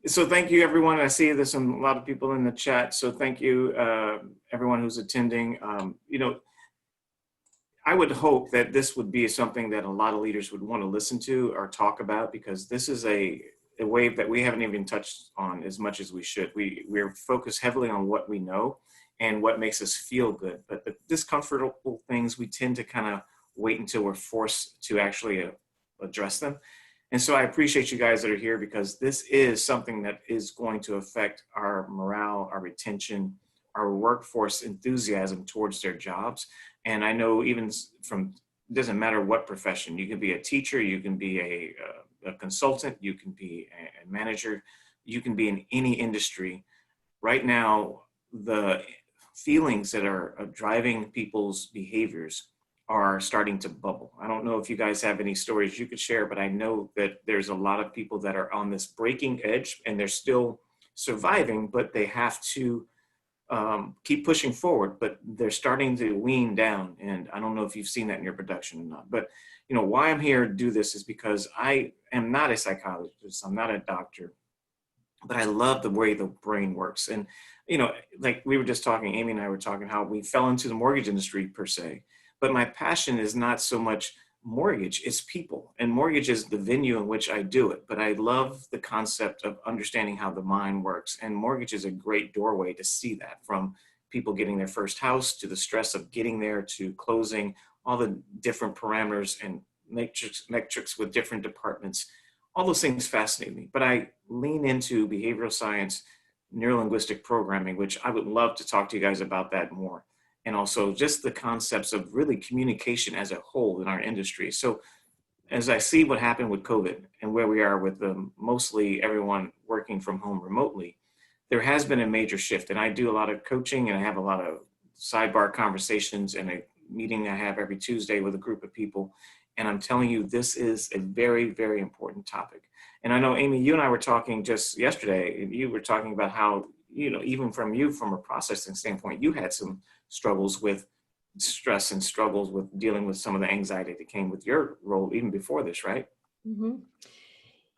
So thank you, everyone. I see there's a lot of people in the chat. So thank you, everyone who's attending. I would hope that this would be something that a lot of leaders would want to listen to or talk about, because this is a wave that we haven't even touched on as much as we should. We're focused heavily on what we know and what makes us feel good. But the discomfortable things, we tend to kind of wait until we're forced to actually address them. And so I appreciate you guys that are here, because this is something that is going to affect our morale, our retention, our workforce enthusiasm towards their jobs. And I know even from, it doesn't matter what profession, you can be a teacher, you can be a consultant, you can be a manager, you can be in any industry. Right now, the feelings that are driving people's behaviors are starting to bubble. I don't know if you guys have any stories you could share, but I know that there's a lot of people that are on this breaking edge and they're still surviving, but they have to keep pushing forward, but they're starting to wean down. And I don't know if you've seen that in your production or not, but why I'm here to do this is because I am not a psychologist, I'm not a doctor, but I love the way the brain works. And, like we were just talking, Amy and I were talking how we fell into the mortgage industry per se, but my passion is not so much mortgage, it's people. And mortgage is the venue in which I do it. But I love the concept of understanding how the mind works. And mortgage is a great doorway to see that, from people getting their first house to the stress of getting there to closing, all the different parameters and metrics with different departments. All those things fascinate me. But I lean into behavioral science, neurolinguistic programming, which I would love to talk to you guys about that more. And also just the concepts of really communication as a whole in our industry. So as I see what happened with COVID and where we are with mostly everyone working from home remotely, there has been a major shift. And I do a lot of coaching and I have a lot of sidebar conversations and a meeting I have every Tuesday with a group of people. And I'm telling you, this is a very, very important topic. And I know, Amy, you and I were talking just yesterday, and you were talking about how, even from a processing standpoint, you had some struggles with stress and struggles with dealing with some of the anxiety that came with your role even before this, right? Mm-hmm.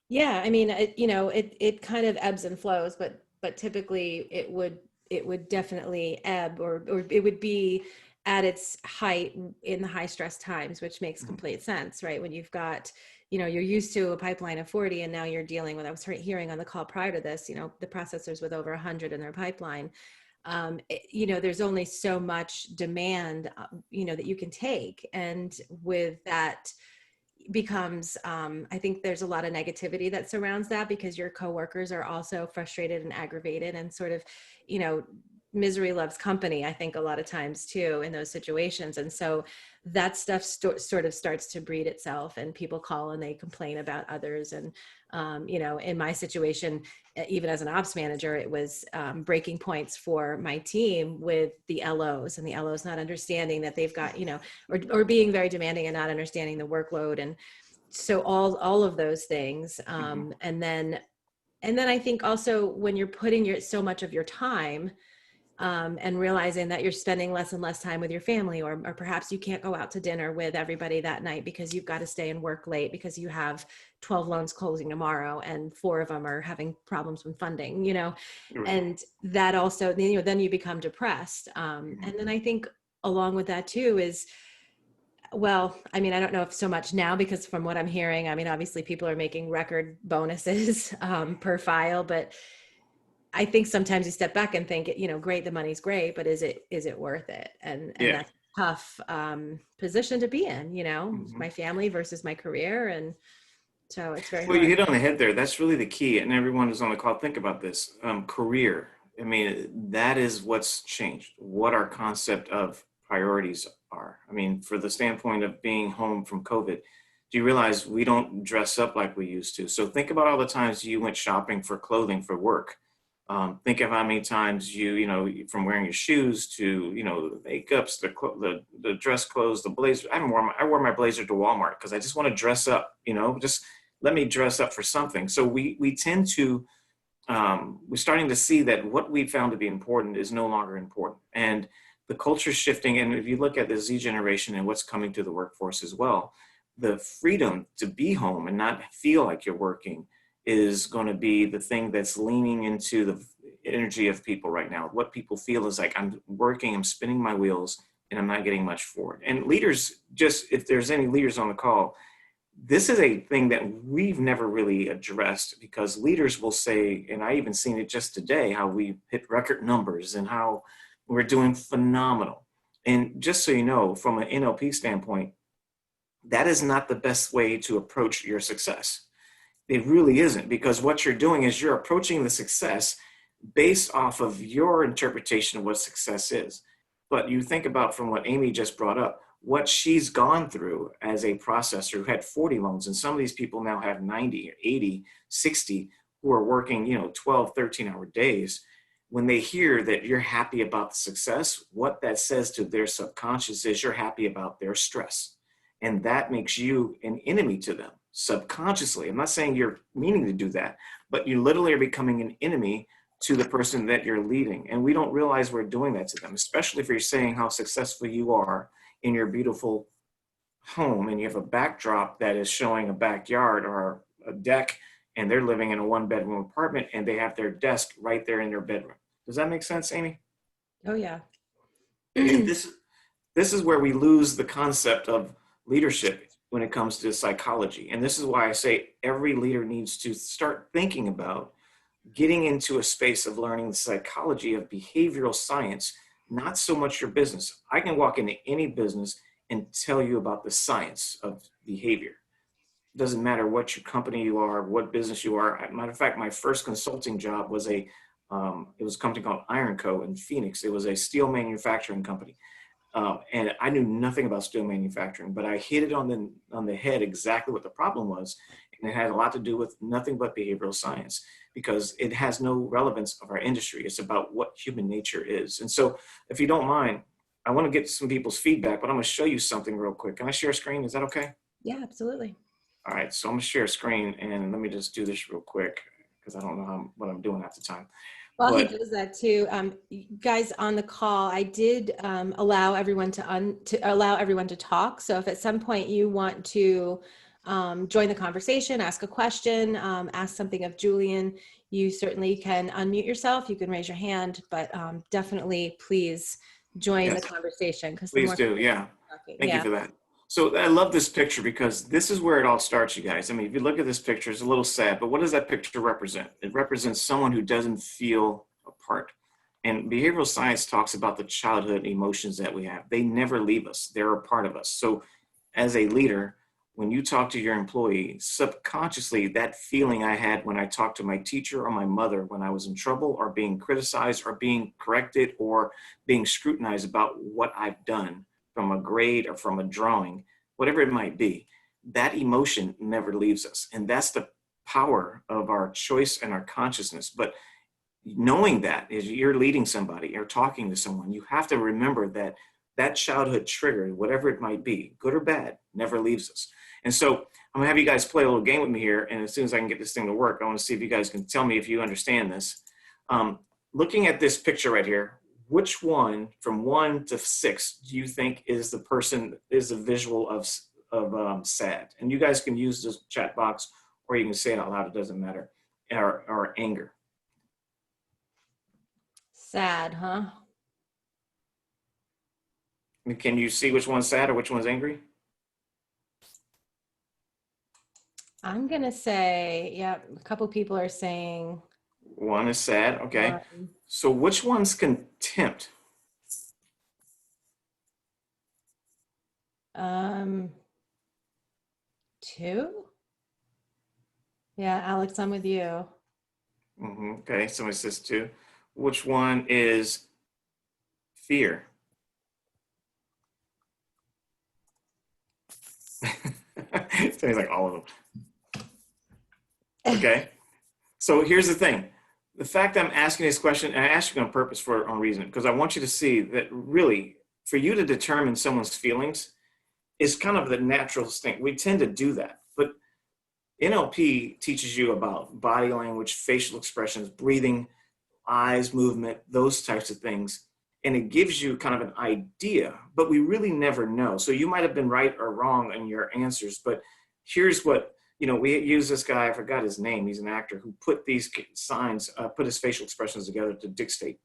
Yeah, I mean, it kind of ebbs and flows, but typically it would definitely ebb, or it would be at its height in the high stress times, which makes complete sense, right? When you've got, you're used to a pipeline of 40 and now you're dealing with, I was hearing on the call prior to this, the processors with over 100 in their pipeline. There's only so much demand, that you can take. And with that becomes, I think there's a lot of negativity that surrounds that, because your coworkers are also frustrated and aggravated, and sort of, misery loves company, I think, a lot of times too, in those situations. And so that stuff sort of starts to breed itself, and people call and they complain about others. And, in my situation, even as an ops manager, it was breaking points for my team with the LOs, and the LOs not understanding that they've got, or being very demanding and not understanding the workload. And so all of those things. And then I think also when you're putting so much of your time, and realizing that you're spending less and less time with your family, or perhaps you can't go out to dinner with everybody that night because you've got to stay and work late because you have 12 loans closing tomorrow and 4 of them are having problems with funding, and that also, then you become depressed. And then I think along with that too is, well, I mean, I don't know if so much now, because from what I'm hearing, I mean, obviously people are making record bonuses per file, but I think sometimes you step back and think, great, the money's great, but is it worth it? And that's a tough position to be in, my family versus my career. And so it's very hard. You hit on the head there. That's really the key. And everyone who's on the call, think about this. Career. I mean, that is what's changed, what our concept of priorities are. I mean, for the standpoint of being home from COVID, do you realize we don't dress up like we used to? So think about all the times you went shopping for clothing for work. Think of how many times from wearing your shoes to, the makeups, the dress clothes, the blazer. I wore my blazer to Walmart because I just want to dress up, just let me dress up for something. So we tend to, we're starting to see that what we found to be important is no longer important. And the culture shifting. And if you look at the Z generation and what's coming to the workforce as well, the freedom to be home and not feel like you're working is going to be the thing that's leaning into the energy of people right now. What people feel is like, I'm working, I'm spinning my wheels, and I'm not getting much for it. And leaders, just if there's any leaders on the call, this is a thing that we've never really addressed, because leaders will say, and I even seen it just today, how we hit record numbers and how we're doing phenomenal. And just so you know, from an NLP standpoint, that is not the best way to approach your success. It really isn't, because what you're doing is you're approaching the success based off of your interpretation of what success is. But you think about, from what Amy just brought up, what she's gone through as a processor who had 40 loans, and some of these people now have 90, 80, 60, who are working, 12, 13-hour days. When they hear that you're happy about the success, what that says to their subconscious is you're happy about their stress. And that makes you an enemy to them subconsciously. I'm not saying you're meaning to do that, but you literally are becoming an enemy to the person that you're leading. And we don't realize we're doing that to them, especially if you're saying how successful you are in your beautiful home and you have a backdrop that is showing a backyard or a deck, and they're living in a 1-bedroom apartment and they have their desk right there in their bedroom. Does that make sense, Amy? Oh yeah. And this is where we lose the concept of leadership when it comes to psychology. And this is why I say every leader needs to start thinking about getting into a space of learning the psychology of behavioral science, not so much your business. I can walk into any business and tell you about the science of behavior. It doesn't matter what your company you are, what business you are. Matter of fact, my first consulting job was it was a company called Iron Co. in Phoenix. It was a steel manufacturing company. And I knew nothing about steel manufacturing, but I hit it on the head exactly what the problem was. And it had a lot to do with nothing but behavioral science, because it has no relevance of our industry. It's about what human nature is. And so if you don't mind, I want to get some people's feedback, but I'm going to show you something real quick. Can I share a screen? Is that okay? Yeah, absolutely. All right. So I'm going to share a screen, and let me just do this real quick, because I don't know what I'm doing at the time. While he does that too, guys on the call, I did allow everyone to talk. So if at some point you want to join the conversation, ask a question, ask something of Julian, you certainly can unmute yourself. You can raise your hand, but definitely please join the conversation. Please do. Yeah. Thank you for that. So I love this picture, because this is where it all starts, you guys. I mean, if you look at this picture, it's a little sad, but what does that picture represent? It represents someone who doesn't feel a part. And behavioral science talks about the childhood emotions that we have. They never leave us. They're a part of us. So as a leader, when you talk to your employee, subconsciously, that feeling I had when I talked to my teacher or my mother when I was in trouble or being criticized or being corrected or being scrutinized about what I've done, from a grade or from a drawing, whatever it might be, that emotion never leaves us. And that's the power of our choice and our consciousness. But knowing that as you're leading somebody or talking to someone, you have to remember that that childhood trigger, whatever it might be, good or bad, never leaves us. And so I'm gonna have you guys play a little game with me here. And as soon as I can get this thing to work, I wanna see if you guys can tell me if you understand this. Looking at this picture right here, which one from 1 to 6 do you think is the visual of sad? And you guys can use this chat box, or you can say it out loud, it doesn't matter. Or anger. Sad, huh? Can you see which one's sad or which one's angry? I'm going to say, yeah, a couple people are saying. One is sad, okay. So which one's contempt? 2? Yeah, Alex, I'm with you. Okay, somebody says 2. Which one is fear? It's like all of them. Okay, so here's the thing. The fact that I'm asking this question, and I asked you on purpose on reason, because I want you to see that really, for you to determine someone's feelings is kind of the natural instinct. We tend to do that, but NLP teaches you about body language, facial expressions, breathing, eyes movement, those types of things. And it gives you kind of an idea, but we really never know. So you might have been right or wrong in your answers, but here's what we use this guy, I forgot his name, he's an actor who put these signs, put his facial expressions together to dictate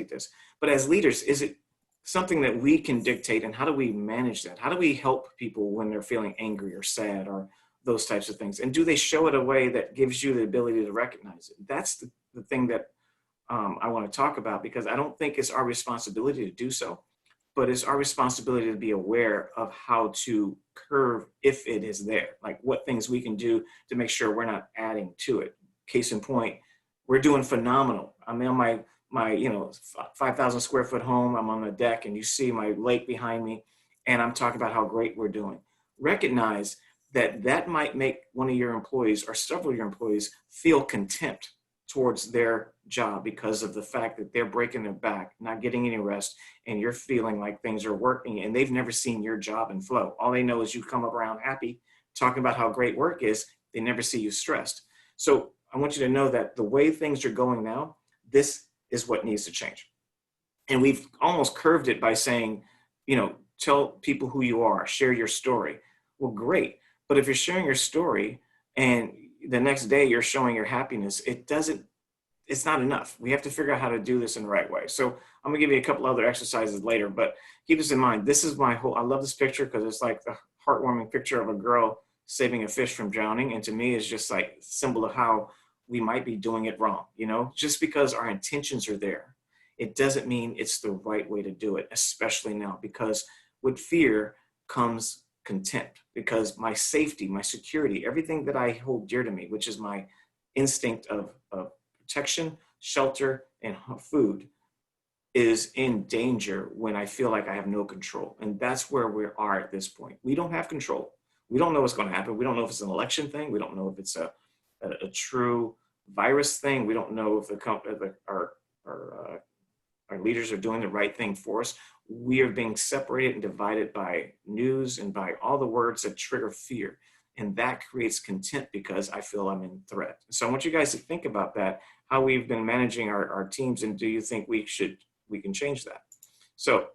this. But as leaders, is it something that we can dictate, and how do we manage that? How do we help people when they're feeling angry or sad or those types of things? And do they show it a way that gives you the ability to recognize it? That's the thing that I want to talk about, because I don't think it's our responsibility to do so, but it's our responsibility to be aware of how to curve if it is there, like what things we can do to make sure we're not adding to it. Case in point, we're doing phenomenal. I'm in my 5,000 square foot home. I'm on the deck and you see my lake behind me, and I'm talking about how great we're doing. Recognize that that might make one of your employees or several of your employees feel contempt towards their job because of the fact that they're breaking their back, not getting any rest, and you're feeling like things are working, and they've never seen your job in flow. All they know is you come around happy, talking about how great work is. They never see you stressed. So I want you to know that the way things are going now, this is what needs to change. And we've almost curved it by saying, tell people who you are, share your story. Well, great. But if you're sharing your story and the next day you're showing your happiness, it's not enough. We have to figure out how to do this in the right way. So I'm gonna give you a couple other exercises later, but keep this in mind. This is I love this picture because it's like the heartwarming picture of a girl saving a fish from drowning. And to me, it's just like a symbol of how we might be doing it wrong. Just because our intentions are there, it doesn't mean it's the right way to do it, especially now, because with fear comes contempt, because my safety, my security, everything that I hold dear to me, which is my instinct of protection, shelter, and food, is in danger when I feel like I have no control. And that's where we are at this point. We don't have control. We don't know what's going to happen. We don't know if it's an election thing. We don't know if it's a true virus thing. We don't know if our leaders are doing the right thing for us. We are being separated and divided by news and by all the words that trigger fear. And that creates contempt because I feel I'm in threat. So I want you guys to think about that, how we've been managing our teams, and do you think we can change that? So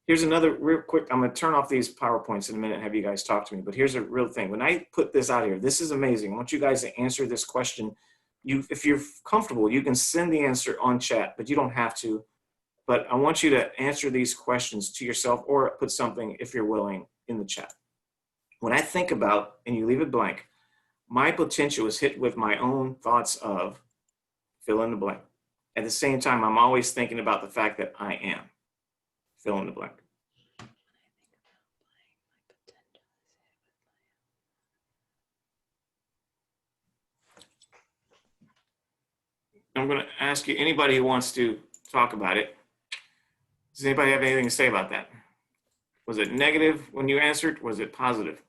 here's another real quick, I'm gonna turn off these PowerPoints in a minute and have you guys talk to me, but here's a real thing. When I put this out here, this is amazing. I want you guys to answer this question. If you're comfortable, you can send the answer on chat, but you don't have to. But I want you to answer these questions to yourself, or put something, if you're willing, in the chat. When I think about, and you leave it blank, my potential is hit with my own thoughts of fill in the blank. At the same time, I'm always thinking about the fact that I am fill in the blank. I'm going to ask you, anybody who wants to talk about it, does anybody have anything to say about that? Was it negative when you answered? Was it positive?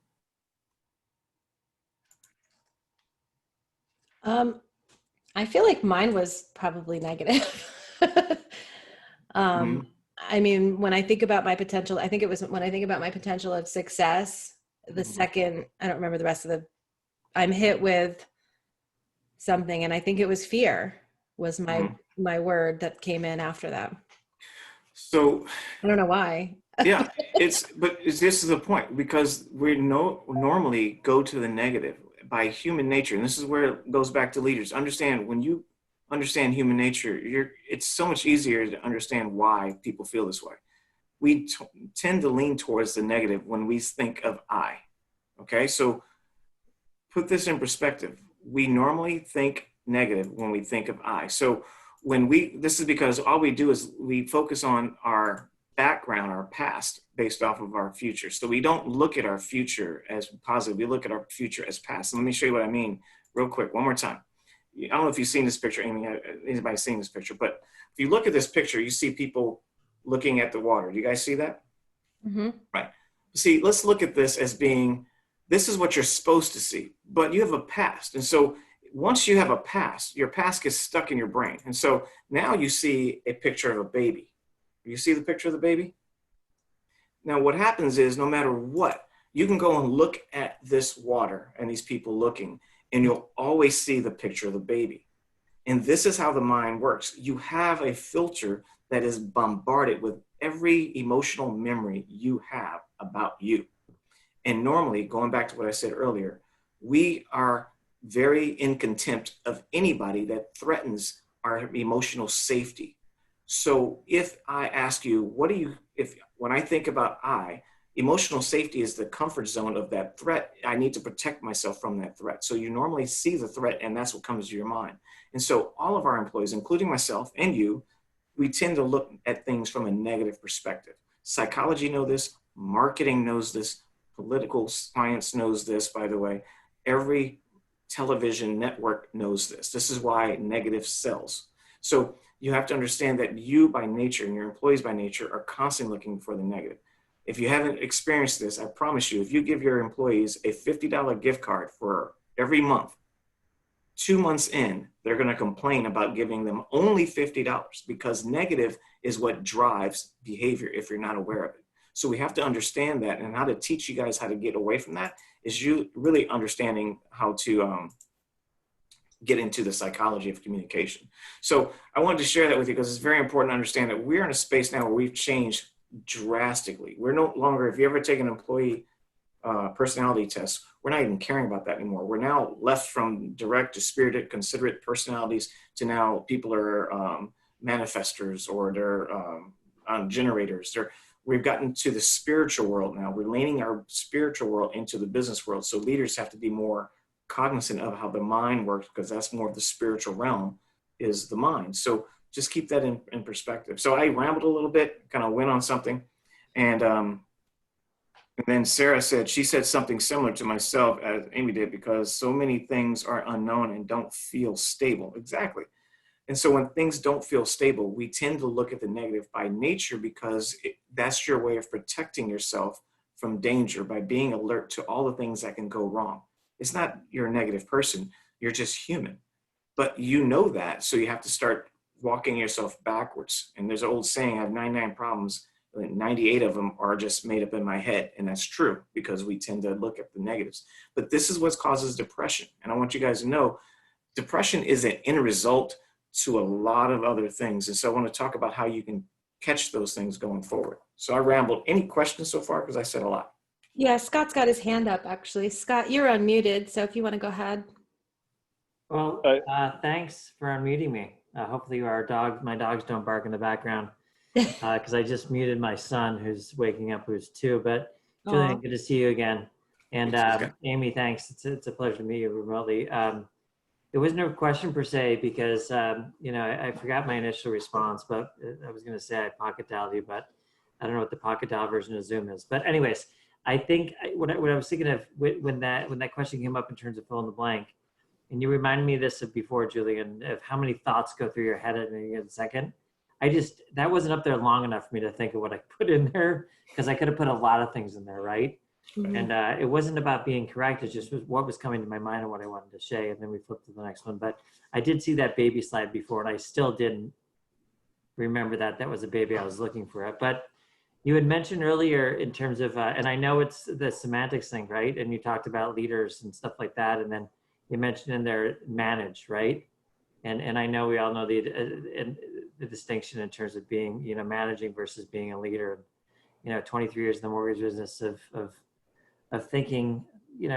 I feel like mine was probably negative. I mean, when I think about my potential, I think it was when I think about my potential of success, the second, I don't remember the rest of I'm hit with something, and I think it was fear was my word that came in after that. So I don't know why. Yeah, this is the point, because we normally go to the negative by human nature. And this is where it goes back to leaders. Understand, when you understand human nature, it's so much easier to understand why people feel this way. We tend to lean towards the negative when we think of I. Okay, so put this in perspective. We normally think negative when we think of I. So this is because all we do is we focus on our background, our past, based off of our future. So we don't look at our future as positive. We look at our future as past. And let me show you what I mean real quick, one more time. I don't know if you've seen this picture, anybody's seen this picture, but if you look at this picture, you see people looking at the water. Do you guys see that? Mm-hmm. Right. See, let's look at this as being, this is what you're supposed to see, but you have a past. And so once you have a past, your past gets stuck in your brain. And so now you see a picture of a baby. You see the picture of the baby? Now what happens is, no matter what, you can go and look at this water and these people looking, and you'll always see the picture of the baby. And this is how the mind works. You have a filter that is bombarded with every emotional memory you have about you. And normally, going back to what I said earlier, We are very in contempt of anybody that threatens our emotional safety. So if I ask you, when I think about emotional safety is the comfort zone of that threat. I need to protect myself from that threat. So you normally see the threat and that's what comes to your mind. And so all of our employees, including myself and you, we tend to look at things from a negative perspective. Psychology knows this, marketing knows this, political science knows this, by the way. Every television network knows this. This is why negative sells. So you have to understand that you by nature and your employees by nature are constantly looking for the negative. If you haven't experienced this, I promise you, if you give your employees a $50 gift card for every month, 2 months in, they're going to complain about giving them only $50 because negative is what drives behavior if you're not aware of it. So we have to understand that, and how to teach you guys how to get away from that is you really understanding how to get into the psychology of communication. So I wanted to share that with you because it's very important to understand that we're in a space now where we've changed drastically. We're no longer, if you ever take an employee personality test, we're not even caring about that anymore. We're now left from direct to spirited, considerate personalities to now people are manifestors or they're generators. We've gotten to the spiritual world now. We're leaning our spiritual world into the business world. So leaders have to be more cognizant of how the mind works because that's more of the spiritual realm is the mind. So just keep that in perspective. So I rambled a little bit, kind of went on something. And then Sarah she said something similar to myself as Amy did, because so many things are unknown and don't feel stable. Exactly. And so when things don't feel stable, we tend to look at the negative by nature because that's your way of protecting yourself from danger by being alert to all the things that can go wrong. It's not you're a negative person, you're just human. But you know that, so you have to start walking yourself backwards. And there's an old saying, I have 99 problems, 98 of them are just made up in my head. And that's true because we tend to look at the negatives. But this is what causes depression. And I want you guys to know, depression is an end result to a lot of other things. And so I want to talk about how you can catch those things going forward. So I rambled. Any questions so far? Because I said a lot. Yeah, Scott's got his hand up, actually. Scott, you're unmuted, so if you want to go ahead. Well, thanks for unmuting me. Hopefully my dogs don't bark in the background because I just muted my son who's waking up, who's 2. But Julian, good to see you again. And Amy, thanks. It's a pleasure to meet you remotely. It wasn't a question per se because, I forgot my initial response, but I was going to say I pocket dialed you, but I don't know what the pocket dial version of Zoom is. But anyways, I think what I was thinking of when that question came up in terms of fill in the blank, and you reminded me of this before, Julian, of how many thoughts go through your head in a second. That wasn't up there long enough for me to think of what I put in there because I could have put a lot of things in there, right? Mm-hmm. And it wasn't about being correct. It just was what was coming to my mind and what I wanted to say. And then we flipped to the next one. But I did see that baby slide before, and I still didn't remember that was a baby I was looking for. But you had mentioned earlier in terms of, and I know it's the semantics thing, right? And you talked about leaders and stuff like that. And then you mentioned in there manage, right? And I know we all know the distinction in terms of being, managing versus being a leader. 23 years in the mortgage business of thinking,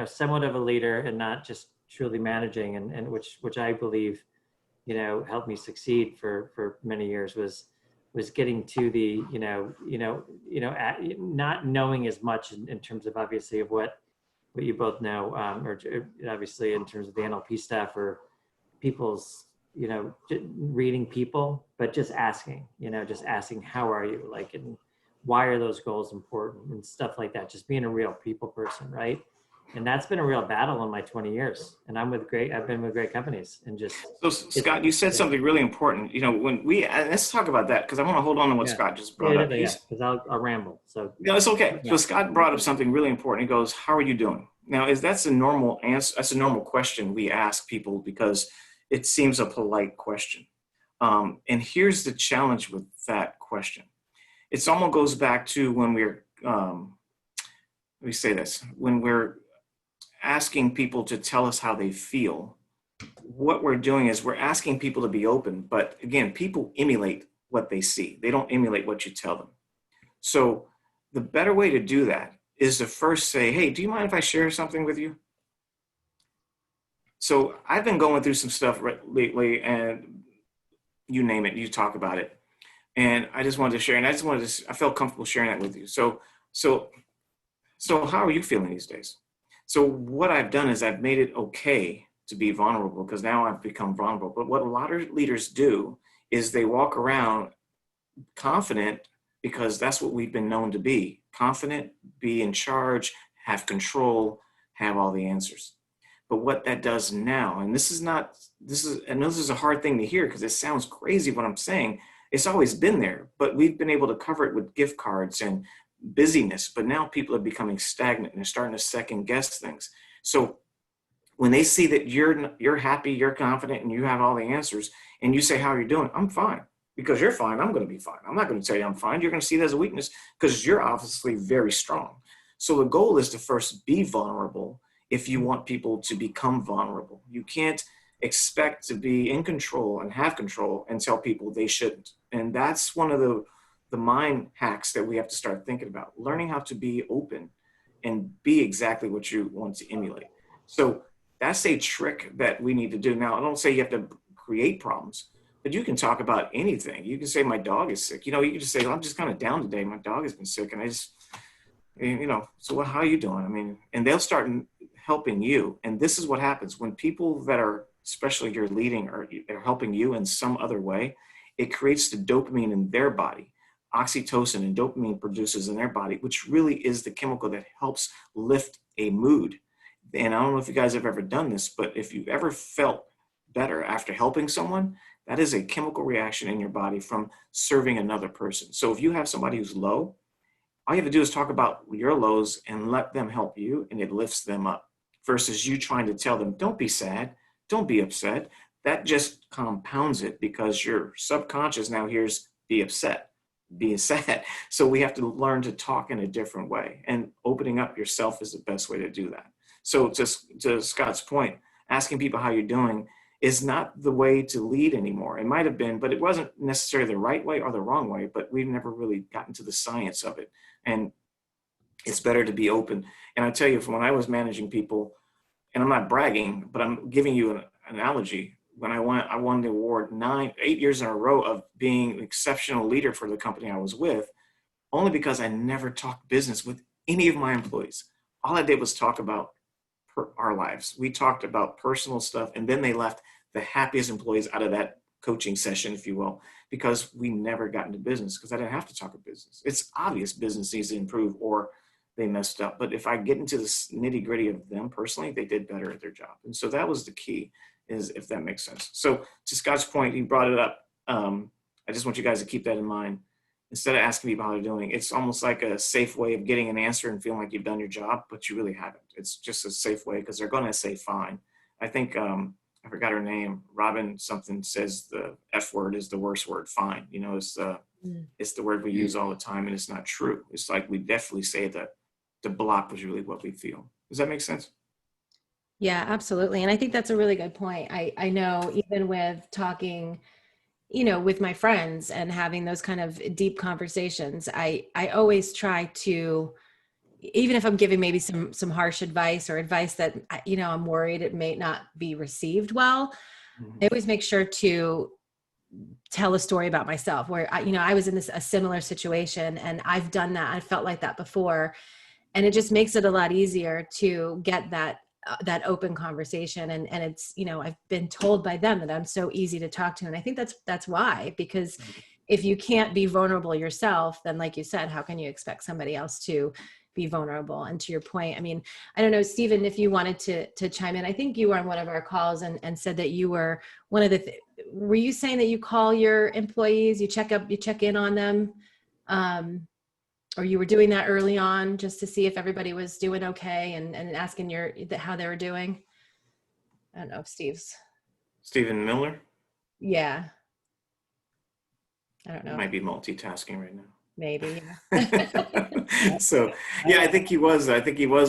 somewhat of a leader and not just truly managing, and which I believe, helped me succeed for many years was getting to the, not knowing as much in terms of obviously of what you both know, or obviously in terms of the NLP stuff or people's, reading people, but just asking, how are you, like, and why are those goals important and stuff like that, just being a real people person, right? And that's been a real battle in my 20 years. And I've been with great companies and just. So Scott, you said something really important. When let's talk about that because I want to hold on to what Scott just brought up. Yeah, because I'll ramble. So. No, it's okay. Yeah. So Scott brought up something really important. He goes, how are you doing? Now, that's a normal answer. That's a normal question we ask people because it seems a polite question. And here's the challenge with that question. It almost goes back to when we're, when we're asking people to tell us how they feel. What we're doing is we're asking people to be open, but again, people emulate what they see. They don't emulate what you tell them. So the better way to do that is to first say, hey, do you mind if I share something with you? So I've been going through some stuff lately, and you name it, you talk about it. And I just wanted to share, and I felt comfortable sharing that with you. So, so how are you feeling these days? So what I've done is I've made it okay to be vulnerable because now I've become vulnerable. But what a lot of leaders do is they walk around confident because that's what we've been known to be: confident, be in charge, have control, have all the answers. But what that does now, and this is a hard thing to hear because it sounds crazy what I'm saying. It's always been there, but we've been able to cover it with gift cards and busyness. But now people are becoming stagnant and they're starting to second guess things. So when they see that you're happy, you're confident, and you have all the answers, and you say, "How are you doing?" "I'm fine." Because you're fine, I'm going to be fine. I'm not going to tell you I'm fine. You're going to see it as a weakness because you're obviously very strong. So the goal is to first be vulnerable if you want people to become vulnerable. You can't expect to be in control and have control and tell people they shouldn't. And that's one of the mind hacks that we have to start thinking about, learning how to be open and be exactly what you want to emulate. So that's a trick that we need to do. Now, I don't say you have to create problems, but you can talk about anything. You can say, "My dog is sick." You know, you can just say, "I'm just kind of down today. My dog has been sick." And so what, how are you doing? I mean, and they'll start helping you. And this is what happens when people that are, especially you're leading, or they're helping you in some other way, it creates the dopamine in their body. Oxytocin and dopamine produces in their body, which really is the chemical that helps lift a mood. And I don't know if you guys have ever done this, but if you've ever felt better after helping someone, that is a chemical reaction in your body from serving another person. So if you have somebody who's low, all you have to do is talk about your lows and let them help you, and it lifts them up. Versus you trying to tell them, "Don't be sad, don't be upset." That just compounds it because your subconscious now hears be upset, being sad. So we have to learn to talk in a different way, and opening up yourself is the best way to do that. So to Scott's point, asking people how you're doing is not the way to lead anymore. It might have been, but it wasn't necessarily the right way or the wrong way, but we've never really gotten to the science of it. And it's better to be open. And I tell you, from when I was managing people, and I'm not bragging, but I'm giving you an analogy. When I won the award 8 years in a row of being an exceptional leader for the company I was with, only because I never talked business with any of my employees. All I did was talk about our lives. We talked about personal stuff, and then they left the happiest employees out of that coaching session, if you will, because we never got into business because I didn't have to talk about business. It's obvious business needs to improve or they messed up. But if I get into the nitty gritty of them personally, they did better at their job. And so that was the key, is if that makes sense. So to Scott's point, he brought it up. I just want you guys to keep that in mind. Instead of asking people how they're doing, it's almost like a safe way of getting an answer and feeling like you've done your job, but you really haven't. It's just a safe way because they're going to say fine. I think, I forgot her name, Robin something says the F word is the worst word, fine. You know, it's the word we use all the time, and it's not true. It's like we definitely say that the block was really what we feel. Does that make sense? Yeah, absolutely. And I think that's a really good point. I know even with talking, with my friends and having those kind of deep conversations, I always try to, even if I'm giving maybe some harsh advice or advice that, I'm worried it may not be received well, I always make sure to tell a story about myself where I was in a similar situation, and I've done that. I felt like that before. And it just makes it a lot easier to get that open conversation. And it's, I've been told by them that I'm so easy to talk to. And I think that's why, because if you can't be vulnerable yourself, then like you said, how can you expect somebody else to be vulnerable? And to your point, I mean, I don't know, Stephen, if you wanted to chime in. I think you were on one of our calls and said that you were one of were you saying that you call your employees, you check in on them? Or you were doing that early on just to see if everybody was doing okay and asking how they were doing? I don't know if Stephen Miller? Yeah. I don't You know. might be multitasking right now. maybe. Yeah. So yeah, I think he was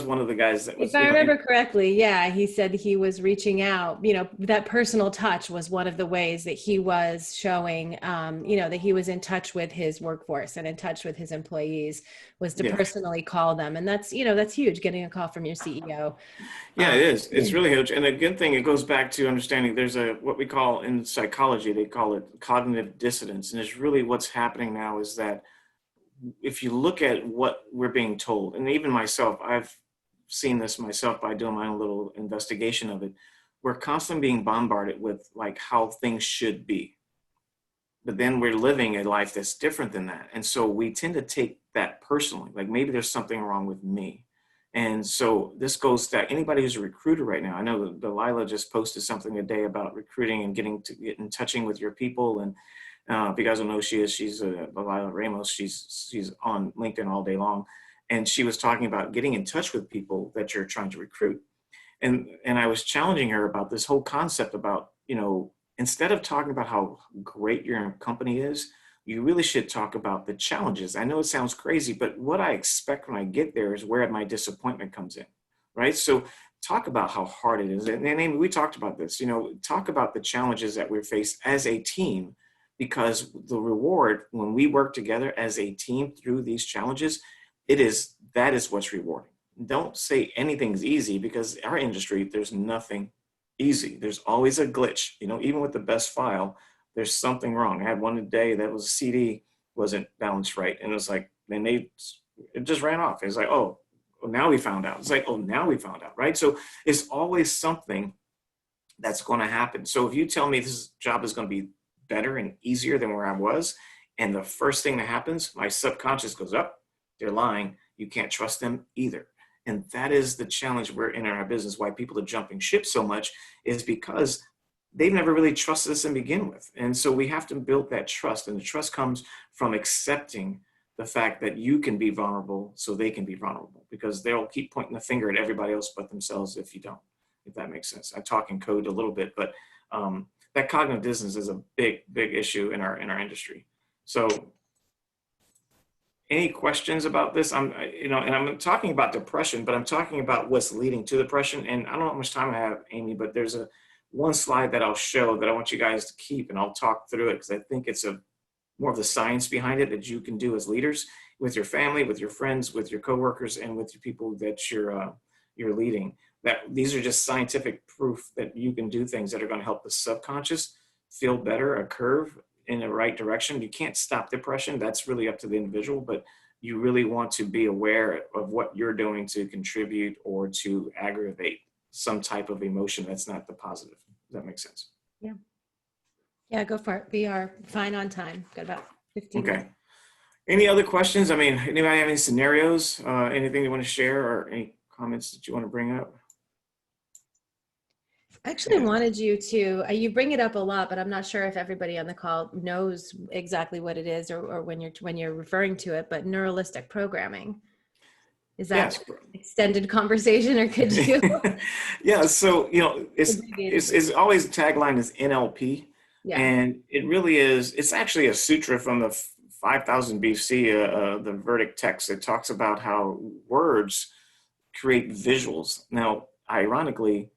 one of the guys that was, If I remember correctly, yeah, he said he was reaching out. That personal touch was one of the ways that he was showing, that he was in touch with his workforce and in touch with his employees, was to yeah. personally call them. And that's huge, getting a call from your CEO. Yeah, it is. It's really huge. And a good thing, it goes back to understanding there's what we call in psychology, they call it cognitive dissonance. And it's really what's happening now is that if you look at what we're being told, and even myself, I've seen this myself by doing my own little investigation of it, we're constantly being bombarded with like how things should be. But then we're living a life that's different than that. And so we tend to take that personally, like maybe there's something wrong with me. And so this goes to anybody who's a recruiter right now. I know that Delilah just posted something today about recruiting and get in touching with your people. And if you guys don't know who she is, she's Delilah Ramos. She's on LinkedIn all day long. And she was talking about getting in touch with people that you're trying to recruit. And I was challenging her about this whole concept about, instead of talking about how great your company is, you really should talk about the challenges. I know it sounds crazy, but what I expect when I get there is where my disappointment comes in, right? So talk about how hard it is. And Amy, we talked about this, talk about the challenges that we're faced as a team, because the reward when we work together as a team through these challenges, that is what's rewarding. Don't say anything's easy, because our industry, there's nothing easy. There's always a glitch, even with the best file, there's something wrong. I had one today that was CD wasn't balanced right. And it was like, it just ran off. It's like, oh, well, now we found out. It's like, oh, now we found out, right? So it's always something that's going to happen. So if you tell me this job is going to be better and easier than where I was, and the first thing that happens, my subconscious goes up, they're lying. You can't trust them either. And that is the challenge we're in our business. Why people are jumping ship so much is because they've never really trusted us to begin with. And so we have to build that trust. And the trust comes from accepting the fact that you can be vulnerable so they can be vulnerable, because they'll keep pointing the finger at everybody else but themselves if you don't, if that makes sense. I talk in code a little bit, but that cognitive dissonance is a big, big issue in our industry. So any questions about this? And I'm talking about depression, but I'm talking about what's leading to depression. And I don't know how much time I have, Amy, but there's one slide that I'll show that I want you guys to keep, and I'll talk through it because I think it's more of the science behind it that you can do as leaders with your family, with your friends, with your coworkers, and with your people that you're leading. That these are just scientific proof that you can do things that are going to help the subconscious feel better, a curve in the right direction. You can't stop depression. That's really up to the individual, but you really want to be aware of what you're doing to contribute or to aggravate some type of emotion that's not the positive. Does that make sense? Yeah. Yeah, go for it. We are fine on time. Got about 15 minutes. Okay. Any other questions? I mean, anybody have any scenarios, anything you want to share, or any comments that you want to bring up? I actually wanted you to, you bring it up a lot, but I'm not sure if everybody on the call knows exactly what it is or when you're referring to it, but neuralistic programming. Is that extended conversation, or could you? Yeah, so it's always tagline is NLP, yeah. And it really is. It's actually a sutra from the 5000 BC, the Vedic text. It talks about how words create visuals. Now, ironically,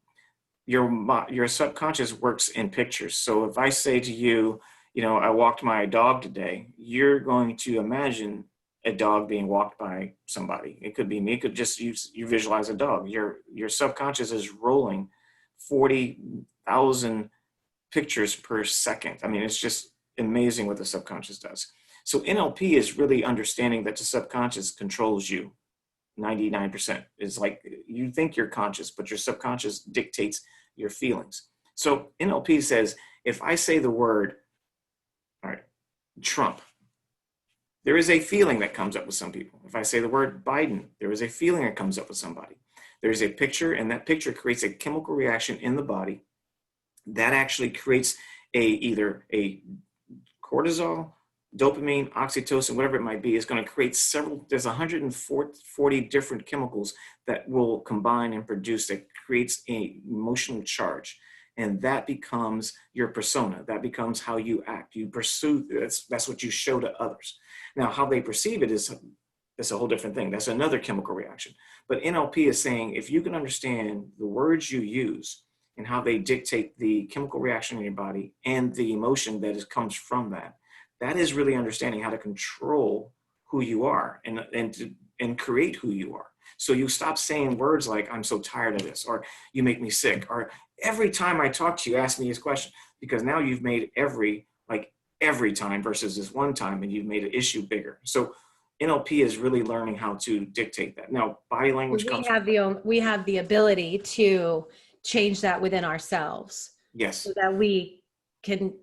your subconscious works in pictures. So if I say to you, I walked my dog today, you're going to imagine a dog being walked by somebody. It could be me. It could just you visualize a dog. Your subconscious is rolling 40,000 pictures per second. I mean, it's just amazing what the subconscious does. So NLP is really understanding that the subconscious controls you. 99% is like you think you're conscious, but your subconscious dictates your feelings. So NLP says, if I say the word, all right, Trump, there is a feeling that comes up with some people. If I say the word Biden, there is a feeling that comes up with somebody. There's a picture, and that picture creates a chemical reaction in the body that actually creates either a cortisol, dopamine, oxytocin, whatever it might be. Is going to create there's 140 different chemicals that will combine and produce that creates an emotional charge. And that becomes your persona. That becomes how you act. You pursue, that's what you show to others. Now, how they perceive it is a whole different thing. That's another chemical reaction. But NLP is saying, if you can understand the words you use and how they dictate the chemical reaction in your body and the emotion that comes from that, that is really understanding how to control who you are and create who you are. So you stop saying words like, I'm so tired of this, or you make me sick, or every time I talk to you, ask me this question, because now you've made every time versus this one time, and you've made an issue bigger. So NLP is really learning how to dictate that. Now, body language comes. We have the ability to change that within ourselves. Yes. So that we can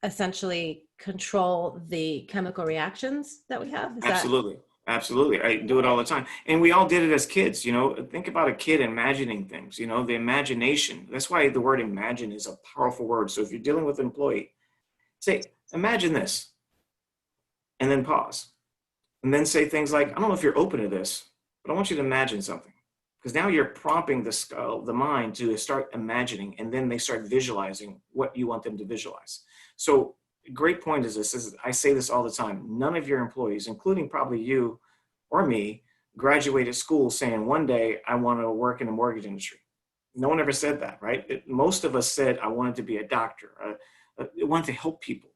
essentially control the chemical reactions that we have. Absolutely. Absolutely. I do it all the time. And we all did it as kids, think about a kid imagining things, the imagination. That's why the word imagine is a powerful word. So if you're dealing with an employee, say, imagine this, and then pause. And then say things like, I don't know if you're open to this, but I want you to imagine something. Because now you're prompting the mind to start imagining, and then they start visualizing what you want them to visualize. So a great point is this, I say this all the time, none of your employees, including probably you or me, graduated school saying, one day I want to work in the mortgage industry. No one ever said that, right? Most of us said, I wanted to be a doctor. I wanted to help people.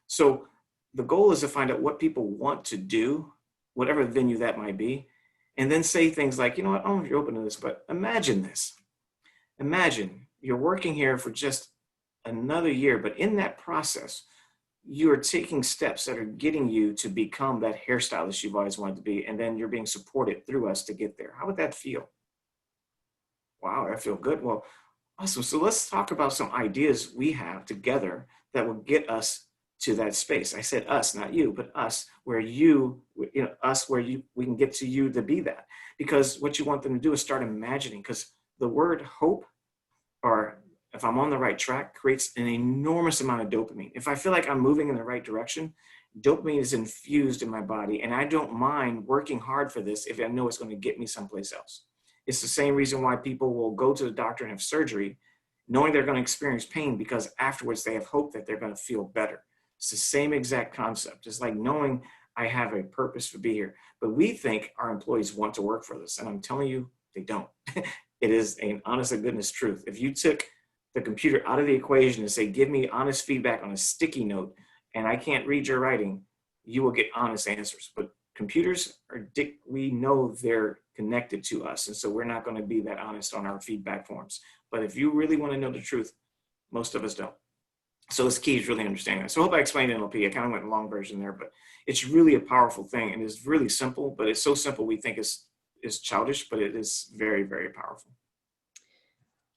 So the goal is to find out what people want to do, whatever venue that might be, and then say things like, I don't know if you're open to this, but imagine this. Imagine you're working here for just another year, but in that process, you are taking steps that are getting you to become that hairstylist you've always wanted to be, and then you're being supported through us to get there. How would that feel? Wow, that feel good. Well, awesome. So let's talk about some ideas we have together that will get us to that space. I said us, not you, but us, where we can get to you to be that. Because what you want them to do is start imagining, because the word hope, or if I'm on the right track, creates an enormous amount of dopamine. If I feel like I'm moving in the right direction, dopamine is infused in my body, and I don't mind working hard for this if I know it's going to get me someplace else. It's the same reason why people will go to the doctor and have surgery, knowing they're going to experience pain, because afterwards they have hope that they're going to feel better. It's the same exact concept. It's like knowing I have a purpose to be here. But we think our employees want to work for this, and I'm telling you, they don't. It is an honest to goodness truth. If you took the computer out of the equation and say, give me honest feedback on a sticky note, and I can't read your writing, you will get honest answers. But computers we know they're connected to us. And so we're not going to be that honest on our feedback forms. But if you really want to know the truth, most of us don't. So this key is really understanding that. So I hope I explained NLP. I kind of went a long version there, but it's really a powerful thing, and it's really simple, but it's so simple we think it's childish, but it is very, very powerful.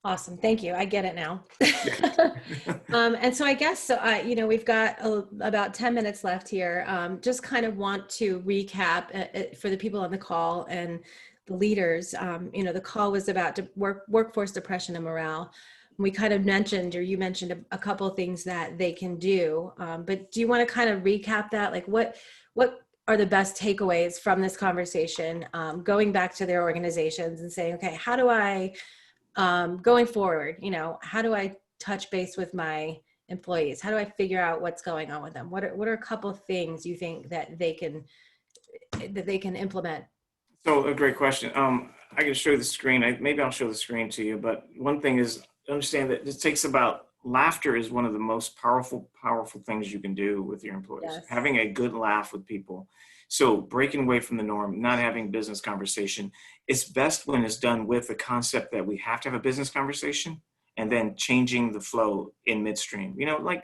Awesome. Thank you. I get it now. And so I guess, we've got about 10 minutes left here. Just kind of want to recap for the people on the call and the leaders. The call was about workforce depression and morale. We kind of mentioned, or you mentioned a couple of things that they can do. But do you want to kind of recap that? Like what are the best takeaways from this conversation, going back to their organizations and saying, okay, how do I, going forward, how do I touch base with my employees? How do I figure out what's going on with them? What are a couple of things you think that they can implement? So a great question. I can show the screen. Maybe I'll show the screen to you, but one thing is understand that it takes laughter is one of the most powerful things you can do with your employees. Yes. Having a good laugh with people. So breaking away from the norm, not having business conversation. It's best when it's done with the concept that we have to have a business conversation, and then changing the flow in midstream. Like,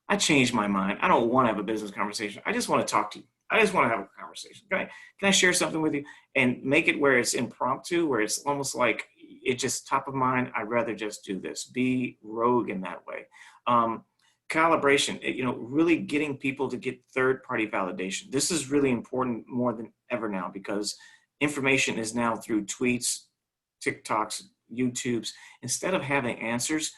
I changed my mind. I don't want to have a business conversation. I just want to talk to you. I just want to have a conversation. Can I share something with you? And make it where it's impromptu, where it's almost like it's just top of mind. I'd rather just do this. Be rogue in that way. Calibration, really getting people to get third-party validation. This is really important more than ever now, because information is now through tweets, TikToks, YouTubes. Instead of having answers,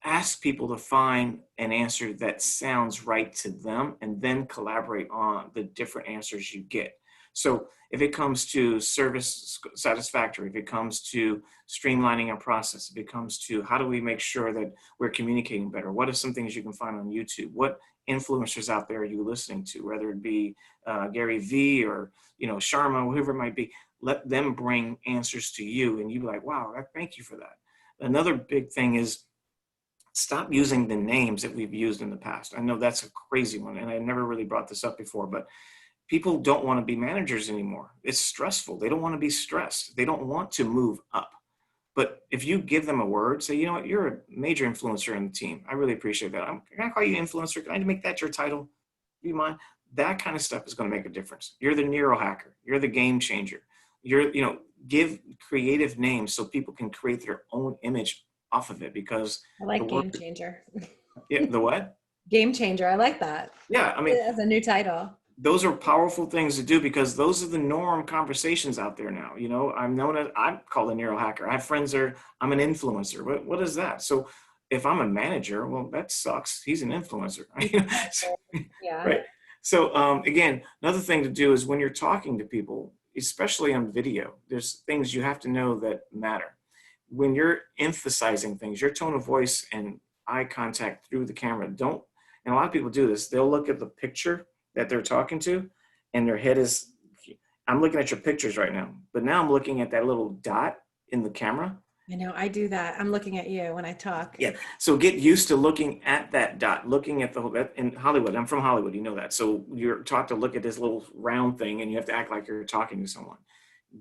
ask people to find an answer that sounds right to them, and then collaborate on the different answers you get. So if it comes to service satisfactory, if it comes to streamlining a process, if it comes to how do we make sure that we're communicating better, what are some things you can find on YouTube? What influencers out there are you listening to, whether it be Gary Vee or, Sharma, whoever it might be? Let them bring answers to you, and you be like, wow, thank you for that. Another big thing is stop using the names that we've used in the past. I know that's a crazy one, and I never really brought this up before, but people don't want to be managers anymore. It's stressful. They don't want to be stressed. They don't want to move up. But if you give them a word, say, you know what, you're a major influencer in the team. I really appreciate that. Can I call you influencer? Can I make that your title? Do you mind? That kind of stuff is going to make a difference. You're the neuro hacker. You're the game changer. Give creative names so people can create their own image off of it, because I like game changer. Yeah, the what? Game changer. I like that. Yeah, I mean, as a new title. Those are powerful things to do, because those are the norm conversations out there now. I'm called a neuro hacker. I have friends that I'm an influencer. What is that? So if I'm a manager, well, that sucks. He's an influencer. Yeah. Right. So again, another thing to do is when you're talking to people, especially on video, there's things you have to know that matter. When you're emphasizing things, your tone of voice and eye contact through the camera, and a lot of people do this, they'll look at the picture that they're talking to, and their head is, I'm looking at your pictures right now, but now I'm looking at that little dot in the camera. I know, I do that. I'm looking at you when I talk. Yeah. So get used to looking at that dot, looking at in Hollywood. I'm from Hollywood, you know that. So you're taught to look at this little round thing, and you have to act like you're talking to someone.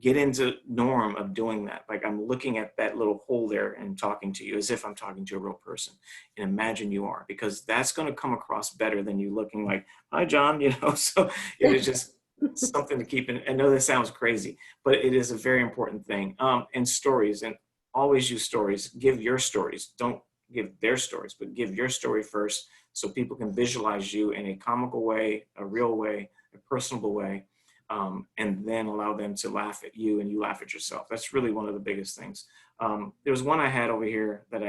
Get into norm of doing that. Like, I'm looking at that little hole there and talking to you as if I'm talking to a real person, and imagine you are, because that's going to come across better than you looking like, hi, John, so it is just something to keep in. I know this sounds crazy, but it is a very important thing. And stories, and always use stories. Give your stories. Don't give their stories, but give your story first, so people can visualize you in a comical way, a real way, a personable way. And then allow them to laugh at you and you laugh at yourself. That's really one of the biggest things. There's one I had over here that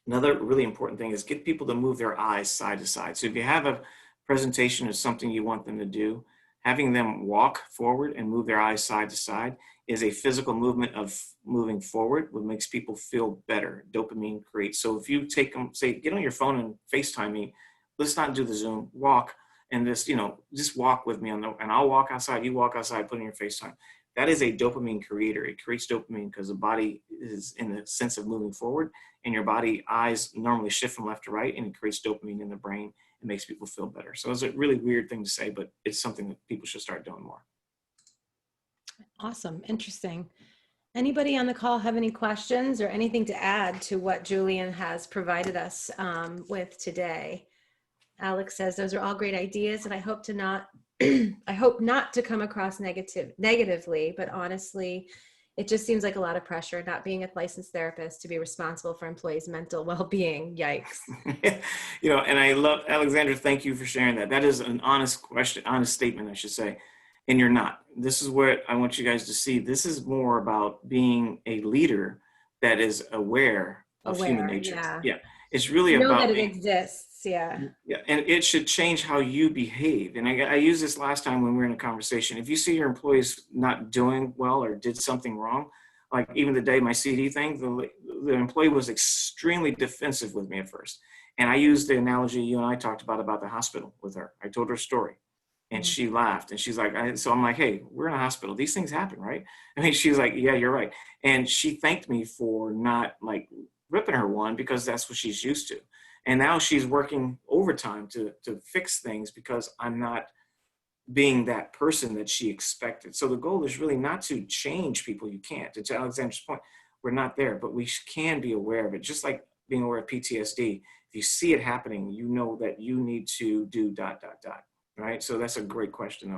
another really important thing is get people to move their eyes side to side. So if you have a presentation of something you want them to do, having them walk forward and move their eyes side to side is a physical movement of moving forward, what makes people feel better. Dopamine creates. So if you take them, say, get on your phone and FaceTime me, let's not do the Zoom, walk. And just walk with me and I'll walk outside, you walk outside, put in your FaceTime. That is a dopamine creator. It creates dopamine because the body is in the sense of moving forward, and your body eyes normally shift from left to right, and it creates dopamine in the brain. It makes people feel better. So it's a really weird thing to say, but it's something that people should start doing more. Awesome. Interesting. Anybody on the call have any questions or anything to add to what Julian has provided us with today? Alex says, those are all great ideas, and I hope not to come across negatively, but honestly, it just seems like a lot of pressure, not being a licensed therapist, to be responsible for employees' mental well-being. Yikes. And I love, Alexandra, thank you for sharing that. That is an honest statement, I should say. And you're not. This is what I want you guys to see. This is more about being a leader that is aware of human nature. Yeah. It's really about that it exists. Yeah. Yeah. And it should change how you behave. And I used this last time when we were in a conversation. If you see your employees not doing well or did something wrong, like even the day my CD thing, the employee was extremely defensive with me at first. And I used the analogy you and I talked about the hospital with her. I told her a story. And she laughed, and she's like, so I'm like, hey, we're in a hospital. These things happen, right? I mean, she's like, yeah, you're right. And she thanked me for not like ripping her one, because that's what she's used to. And now she's working overtime to fix things because I'm not being that person that she expected. So the goal is really not to change people. You can't. To Alexander's point, we're not there, but we can be aware of it. Just like being aware of PTSD. If you see it happening, you know that you need to do ... Right. So that's a great question,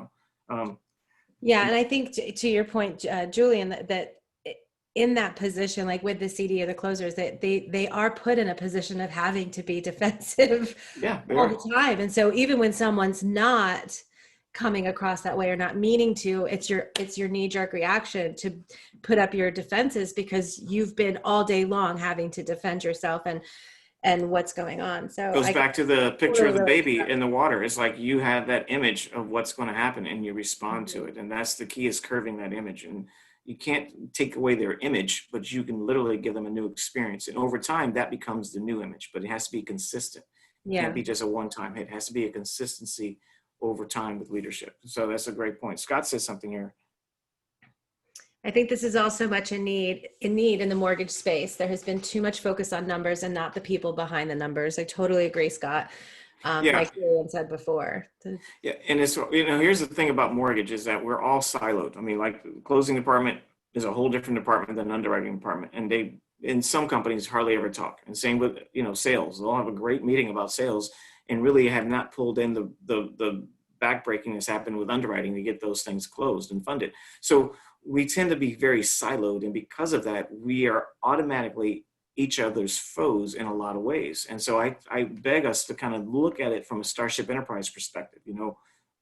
though. Yeah. And I think to your point, Julian, that in that position, like with the CD or the closers, that they are put in a position of having to be defensive all the time. And so even when someone's not coming across that way or not meaning to, it's your knee-jerk reaction to put up your defenses because you've been all day long having to defend yourself. And and what's going on. So Goes back to the picture of the totally baby in the water. It's like you have that image of what's going to happen and you respond to it. And that's the key, is curving that image. And you can't take away their image, but you can literally give them a new experience. And over time, that becomes the new image, but it has to be consistent. It Yeah. can't be just a one-time hit. It has to be a consistency over time with leadership. So that's a great point. Scott says something here. I think this is also much in need in the mortgage space. There has been too much focus on numbers and not the people behind the numbers. I totally agree, Scott. Yeah. Like Julian said before. Yeah, and it's, here's the thing about mortgage is that we're all siloed. I mean, like the closing department is a whole different department than underwriting department, and they, in some companies, hardly ever talk. And same with sales. They'll have a great meeting about sales and really have not pulled in the backbreaking that's happened with underwriting to get those things closed and funded. So we tend to be very siloed, and because of that, we are automatically each other's foes in a lot of ways. And so I beg us to kind of look at it from a Starship Enterprise perspective.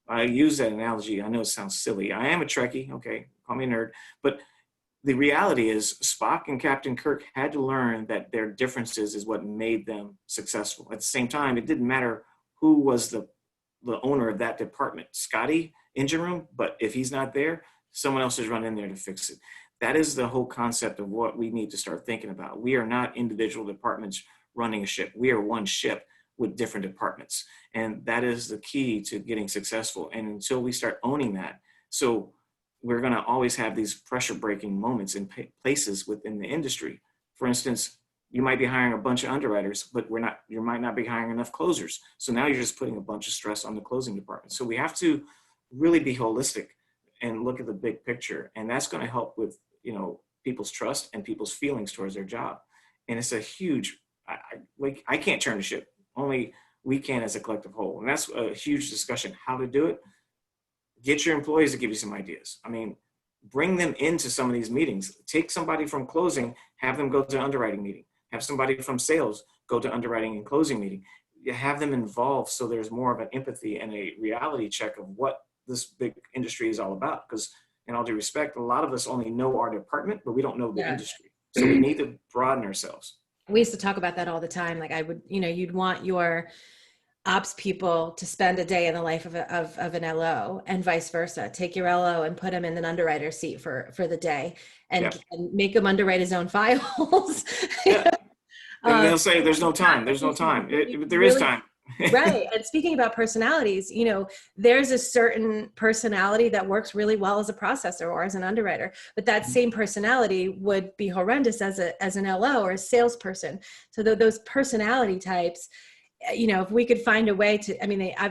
I use that analogy. I know it sounds silly. I am a Trekkie, okay, call me a nerd, but the reality is Spock and Captain Kirk had to learn that their differences is what made them successful. At the same time, it didn't matter who was the owner of that department. Scotty, engine room, but if he's not there, someone else is running in there to fix it. That is the whole concept of what we need to start thinking about. We are not individual departments running a ship. We are one ship with different departments. And that is the key to getting successful. And until we start owning that, so we're going to always have these pressure breaking moments in places within the industry. For instance, you might be hiring a bunch of underwriters, but you might not be hiring enough closers. So now you're just putting a bunch of stress on the closing department. So we have to really be holistic and look at the big picture. And that's going to help with, people's trust and people's feelings towards their job. And it's a huge, I can't turn the ship. Only we can as a collective whole. And that's a huge discussion, how to do it. Get your employees to give you some ideas. I mean, bring them into some of these meetings. Take somebody from closing, have them go to underwriting meeting. Have somebody from sales go to underwriting and closing meeting. You have them involved so there's more of an empathy and a reality check of what this big industry is all about. Because in all due respect, a lot of us only know our department, but we don't know the industry. So we need to broaden ourselves. We used to talk about that all the time. Like you'd want your ops people to spend a day in the life of an LO and vice versa. Take your LO and put him in an underwriter seat for the day and make him underwrite his own files. Yeah. And they'll say, there's no time. There's no time. There is time. Right. And speaking about personalities, there's a certain personality that works really well as a processor or as an underwriter, but that same personality would be horrendous as an LO or a salesperson. So those personality types, if we could find a way to,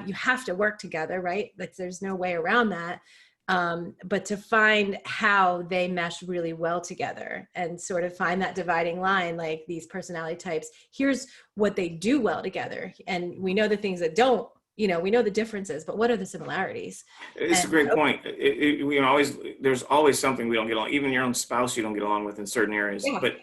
you have to work together, right? Like there's no way around that. But to find how they mesh really well together and sort of find that dividing line, like these personality types, here's what they do well together. And we know the things that don't, we know the differences, but what are the similarities? It's a great point. There's always something we don't get along. Even your own spouse, you don't get along with in certain areas, but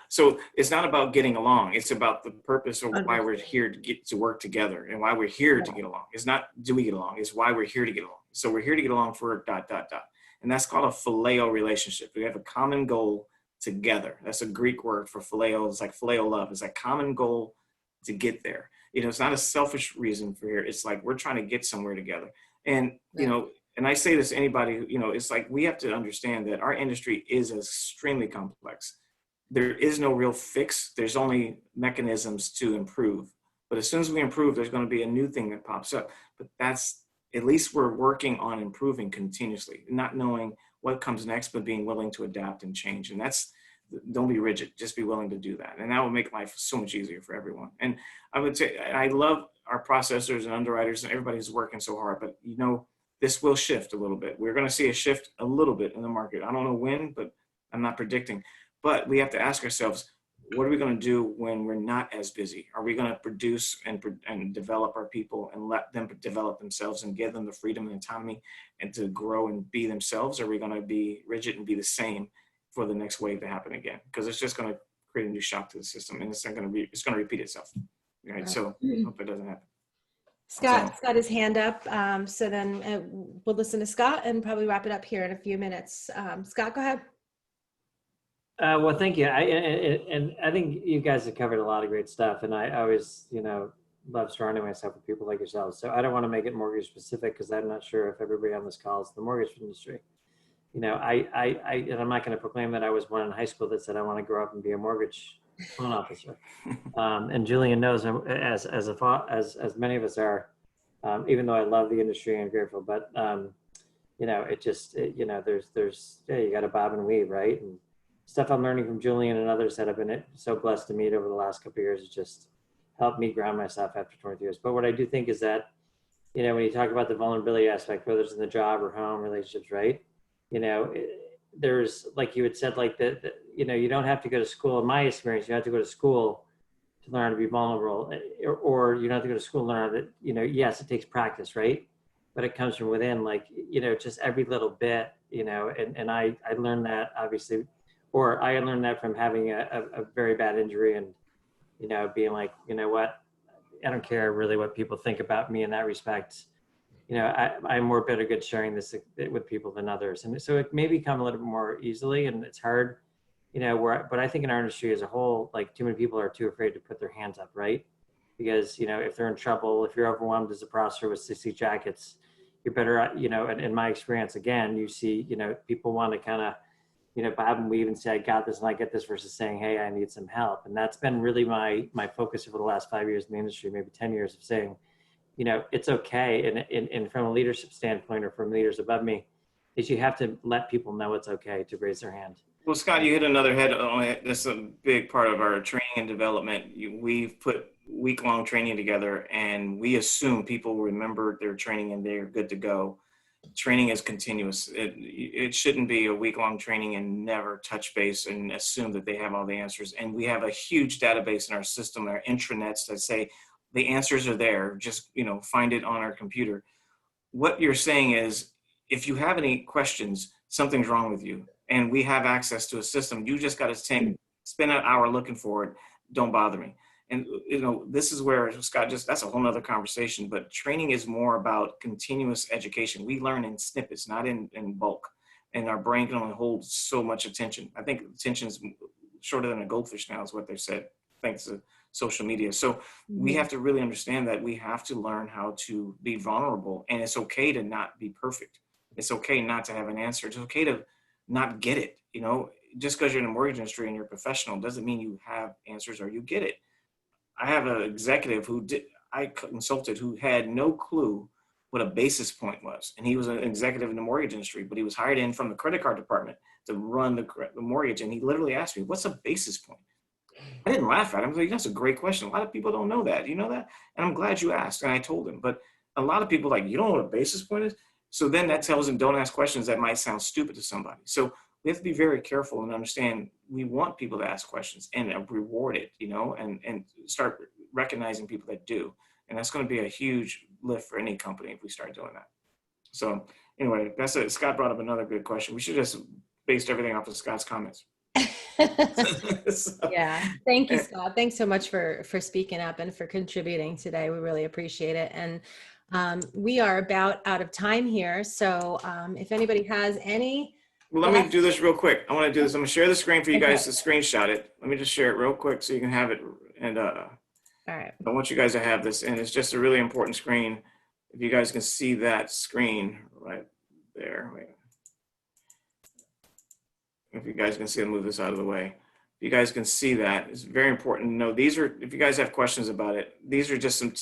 so it's not about getting along. It's about the purpose of why we're here to get to work together and why we're here to get along. It's not, do we get along? It's why we're here to get along. So we're here to get along for ... And that's called a phileo relationship. We have a common goal together. That's a Greek word for phileo. It's like phileo love. It's a common goal to get there. It's not a selfish reason for here. It's like we're trying to get somewhere together. And, and I say this to anybody, it's like we have to understand that our industry is extremely complex. There is no real fix. There's only mechanisms to improve. But as soon as we improve, there's going to be a new thing that pops up. But that's, at least we're working on improving continuously, not knowing what comes next, but being willing to adapt and change. And that's, don't be rigid, just be willing to do that. And that will make life so much easier for everyone. And I would say, I love our processors and underwriters and everybody who's working so hard, but this will shift a little bit. We're going to see a shift a little bit in the market. I don't know when, but I'm not predicting, but we have to ask ourselves, what are we going to do when we're not as busy? Are we going to produce and develop our people and let them develop themselves and give them the freedom and autonomy and to grow and be themselves? Or are we going to be rigid and be the same for the next wave to happen again? Because it's just going to create a new shock to the system, and it's going to repeat itself. Right. So I hope it doesn't happen. Scott's got his hand up. So then we'll listen to Scott and probably wrap it up here in a few minutes. Scott, go ahead. Well, thank you. And I think you guys have covered a lot of great stuff. And I always, love surrounding myself with people like yourselves. So I don't want to make it mortgage specific because I'm not sure if everybody on this call is the mortgage industry. And I'm not going to proclaim that I was one in high school that said I want to grow up and be a mortgage loan officer. And Julian knows, as many of us are, even though I love the industry and grateful, but you got to bob and weave, right? And stuff I'm learning from Julian and others that I've been so blessed to meet over the last couple of years has just helped me ground myself after 20 years. But what I do think is that, when you talk about the vulnerability aspect, whether it's in the job or home relationships, right? There's, like you had said, like you don't have to go to school. In my experience, you have to go to school to learn to be vulnerable, or you don't have to go to school to learn that, yes, it takes practice, right? But it comes from within, like, just every little bit, and I learned that obviously, or I learned that from having a very bad injury and, being like, what, I don't care really what people think about me in that respect. I'm more better good sharing this with people than others. And so it may become a little bit more easily, and it's hard, but I think in our industry as a whole, like, too many people are too afraid to put their hands up, right? Because, if they're in trouble, if you're overwhelmed as a processor with 60 jackets, you're better, and in my experience, again, you see, people want to kind of, bob and weave and say, I got this and I get this, versus saying, hey, I need some help. And that's been really my focus over the last 5 years in the industry, maybe 10 years, of saying, it's okay. And from a leadership standpoint, or from leaders above me, is you have to let people know it's okay to raise their hand. Well, Scott, you hit another head on it. That's a big part of our training and development. We've put week-long training together, and we assume people remember their training and they're good to go. Training is continuous. It shouldn't be a week-long training and never touch base and assume that they have all the answers. And we have a huge database in our system, our intranets, that say the answers are there. Just, find it on our computer. What you're saying is, if you have any questions, something's wrong with you, and we have access to a system. You just got to spend an hour looking for it. Don't bother me. And, this is where, Scott, that's a whole nother conversation, but training is more about continuous education. We learn in snippets, not in bulk, and our brain can only hold so much attention. I think attention is shorter than a goldfish now, is what they said, thanks to social media. So we have to really understand that we have to learn how to be vulnerable, and it's okay to not be perfect. It's okay not to have an answer. It's okay to not get it. Just because you're in the mortgage industry and you're a professional doesn't mean you have answers or you get it. I have an executive I consulted who had no clue what a basis point was. And he was an executive in the mortgage industry, but he was hired in from the credit card department to run the mortgage. And he literally asked me, what's a basis point? I didn't laugh at him. I was like, that's a great question. A lot of people don't know that. You know that? And I'm glad you asked. And I told him, but a lot of people you don't know what a basis point is? So then that tells them, don't ask questions that might sound stupid to somebody. So we have to be very careful and understand we want people to ask questions and reward it, and start recognizing people that do. And that's going to be a huge lift for any company if we start doing that. So anyway, that's it. Scott brought up another good question. We should just based everything off of Scott's comments. Yeah. Thank you, Scott. Thanks so much for speaking up and for contributing today. We really appreciate it. And we are about out of time here. So if anybody has any. Well, let me do this real quick. I want to do this. I'm going to share the screen for you guys to screenshot it. Let me just share it real quick so you can have it. And all right. I want you guys to have this. And it's just a really important screen. If you guys can see that screen right there. Wait. If you guys can see, I'll move this out of the way. If you guys can see that, it's very important to know. These are, if you guys have questions about it, these are just some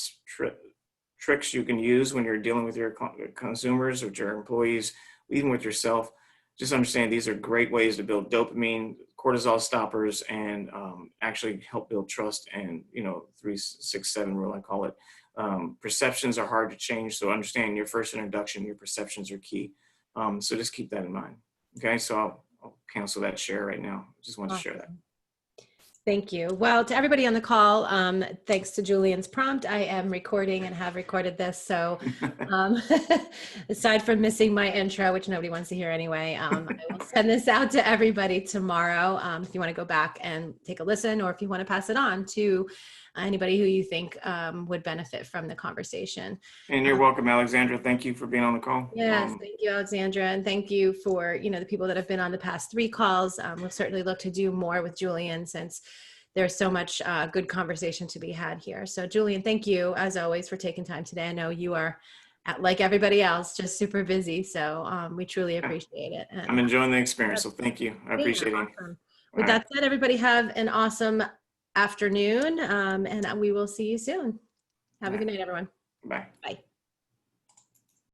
tricks you can use when you're dealing with your consumers or your employees, even with yourself. Just understand these are great ways to build dopamine, cortisol stoppers, and actually help build trust and, 3-6-7 rule, I call it. Perceptions are hard to change. So understand your first introduction, your perceptions are key. So just keep that in mind. Okay, so I'll cancel that share right now. Just wanted to share that. Thank you. Well, to everybody on the call, thanks to Julian's prompt, I am recording and have recorded this. So aside from missing my intro, which nobody wants to hear anyway, I will send this out to everybody tomorrow. If you want to go back and take a listen, or if you want to pass it on to anybody who you think would benefit from the conversation. And you're welcome, Alexandra. Thank you for being on the call. Yes, thank you, Alexandra, and thank you for the people that have been on the past 3 calls. We'll certainly look to do more with Julian, since there's so much good conversation to be had here. So Julian, thank you as always for taking time today. I know you are, like everybody else, just super busy, so we truly appreciate it. And, I'm enjoying the experience, so thank you. I appreciate it. Awesome. With that said, everybody have an awesome afternoon, and we will see you soon. Have a good night, everyone. Bye. Bye.